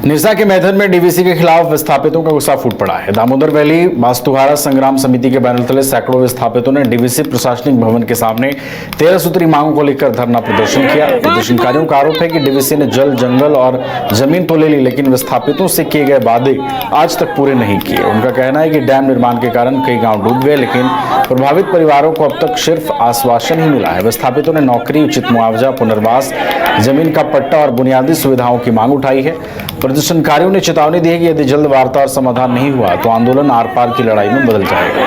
निरसा के मैथन में डीवीसी के खिलाफ विस्थापितों का गुस्सा फूट पड़ा है। दामोदर वैली वास्तुहारा संग्राम समिति के बैनर तले सैकड़ों विस्थापितों ने डीवीसी प्रशासनिक भवन के सामने 13 सूत्री मांगों को लेकर धरना प्रदर्शन किया। प्रदर्शनकारियों का आरोप है कि डीवीसी ने जल, जंगल और जमीन तो ले ली, लेकिन विस्थापितों से किए गए वादे आज तक पूरे नहीं किए। उनका कहना है कि डैम निर्माण के कारण कई गाँव डूब गए, लेकिन प्रभावित परिवारों को अब तक सिर्फ आश्वासन ही मिला है। विस्थापितों ने नौकरी, उचित मुआवजा, पुनर्वास, जमीन का पट्टा और बुनियादी सुविधाओं की मांग उठाई है। प्रदर्शनकारियों ने चेतावनी दी है कि यदि जल्द वार्ता और समाधान नहीं हुआ तो आंदोलन आर पार की लड़ाई में बदल जाएगा।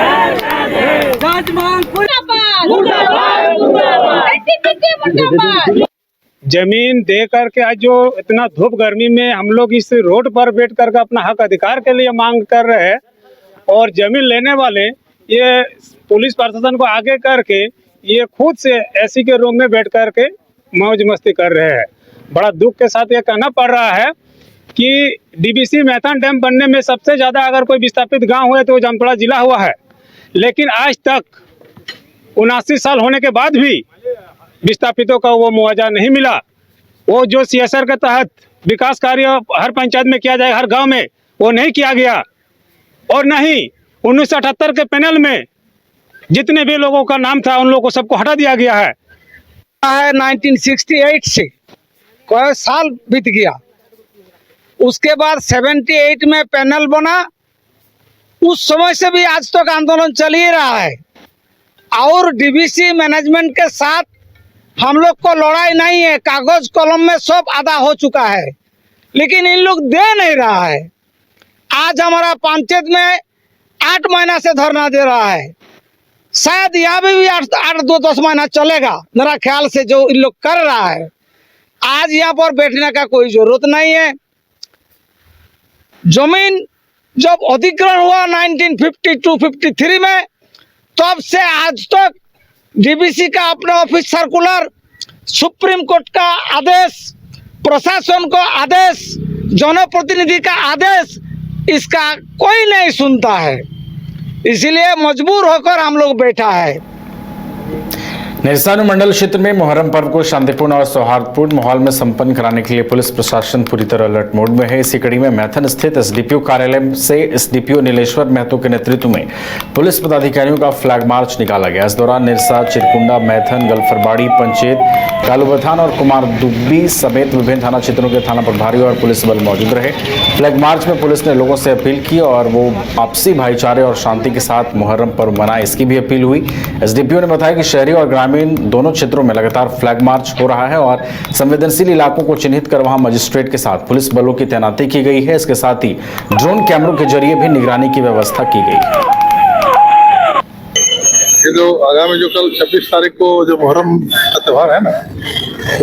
जमीन दे करके आज जो इतना धूप गर्मी में हम लोग इस रोड पर बैठ करके अपना हक अधिकार के लिए मांग कर रहे हैं, और जमीन लेने वाले ये पुलिस प्रशासन को आगे करके ये खुद से एसी के रूम में बैठ करके मौज मस्ती कर रहे हैं। बड़ा दुख के साथ ये कहना पड़ रहा है कि डीवीसी मैथन डैम बनने में सबसे ज़्यादा अगर कोई विस्थापित गांव हुए तो जामताड़ा जिला हुआ है, लेकिन आज तक 79 साल होने के बाद भी विस्थापितों का वो मुआवजा नहीं मिला। वो जो सीएसआर के तहत विकास कार्य हर पंचायत में किया जाए, हर गांव में, वो नहीं किया गया। और नहीं 1978 के पैनल में जितने भी लोगों का नाम था उन लोगों को सबको हटा दिया गया है। 1968 से कोई साल बीत गया, उसके बाद 78 में पैनल बना। उस समय से भी आज तक आंदोलन चल ही रहा है, और डीवीसी मैनेजमेंट के साथ हम लोग को लड़ाई नहीं है। कागज कलम में सब आधा हो चुका है, लेकिन इन लोग दे नहीं रहा है। आज हमारा पंचायत में 8 महीना से धरना दे रहा है, शायद यहाँ भी 8-10 महीना चलेगा मेरा ख्याल से, जो इन लोग कर रहा है। आज यहाँ पर बैठने का कोई जरूरत नहीं है। जमीन जब अधिग्रहण हुआ 1952-53 में, तब से आज तक डीवीसी का अपना ऑफिस सर्कुलर, सुप्रीम कोर्ट का आदेश, प्रशासन को आदेश, जनप्रतिनिधि का आदेश, इसका कोई नहीं सुनता है। इसीलिए मजबूर होकर हम लोग बैठा है। निरसा अनुमंडल क्षेत्र में मुहर्रम पर्व को शांतिपूर्ण और सौहार्दपूर्ण माहौल में संपन्न कराने के लिए पुलिस प्रशासन पूरी तरह अलर्ट मोड में है। इसी कड़ी में मैथन स्थित एसडीपीओ कार्यालय से एसडीपीओ नीलेश्वर महतो के नेतृत्व में पुलिस पदाधिकारियों का फ्लैग मार्च निकाला गया। इस दौरान निरसा, चिरकुंडा, मैथन, गलफरबाड़ी पंचायत, कालूबथान और कुमारदुब्बी समेत विभिन्न थाना क्षेत्रों के थाना प्रभारी और पुलिस बल मौजूद रहे। फ्लैग मार्च में पुलिस ने लोगों से अपील की और वो आपसी भाईचारे और शांति के साथ मुहर्रम पर्व मनाए, इसकी भी अपील हुई। एसडीपीओ ने बताया कि शहरी और ग्रामीण दोनों क्षेत्रों में लगातार फ्लैग मार्च हो रहा है और संवेदनशील इलाकों को चिन्हित कर वहां मजिस्ट्रेट के साथ पुलिस बलों की तैनाती की गई है। इसके साथ ही ड्रोन कैमरों के जरिए भी निगरानी की व्यवस्था की गई है। ये जो आगामी जो कल 26 तारीख को जो मुहर्रम का त्यौहार है ना,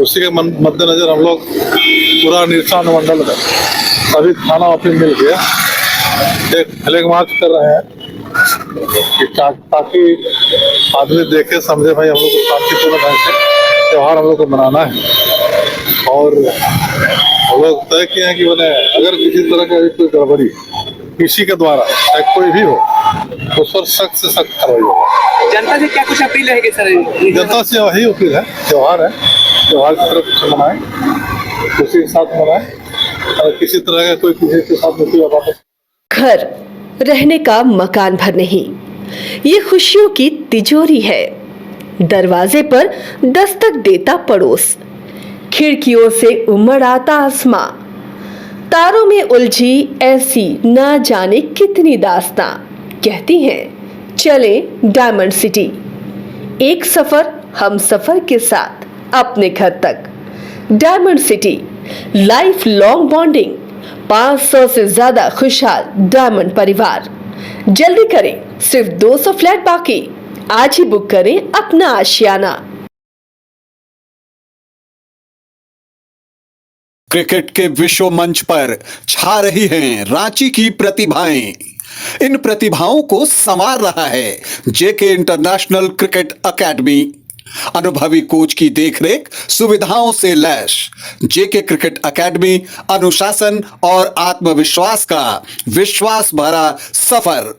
उसी के मद्देनजर हम लोग पूरा निरसा अनुमंडल में सभी थाना ऑफिस मिल के एक फ्लैग मार्च कर रहे हैं कि ताकि आदमी देखे समझे भाई हम लोग को शांतिपूर्ण ढंग से त्यौहार हम लोग को मनाना है। और हम लोग तय किए हैं कि मैंने अगर किसी तरह का कोई गड़बड़ी किसी के द्वारा चाहे कोई भी हो, उस पर सख्त से सख्त कार्रवाई होगा। जनता से क्या कुछ अपील है कि सर? जनता से वही अपील है, त्यौहार है, त्यौहार की तरफ से मनाएं, खुशी के साथ मनाएं, और किसी तरह का कोई किसी के साथ मुसीबत। घर रहने का मकान भर नहीं, ये खुशियों की तिजोरी है। दरवाजे पर दस्तक देता पड़ोस, खिड़कियों से उमड़ आता आसमां, तारों में उलझी ऐसी ना जाने कितनी दास्तां। कहती हैं चले डायमंड सिटी, एक सफर हम सफर के साथ अपने घर तक। Diamond city, life long bonding, 500 से ज्यादा खुशहाल डायमंड परिवार। जल्दी करें, सिर्फ 200 फ्लैट बाकी। आज ही बुक करें अपना आशियाना। क्रिकेट के विश्व मंच पर छा रही हैं रांची की प्रतिभाएं। इन प्रतिभाओं को संवार रहा है जेके इंटरनेशनल क्रिकेट एकेडमी। अनुभवी कोच की देखरेख, सुविधाओं से लैस जेके क्रिकेट एकेडमी अनुशासन और आत्मविश्वास का विश्वास भरा सफर।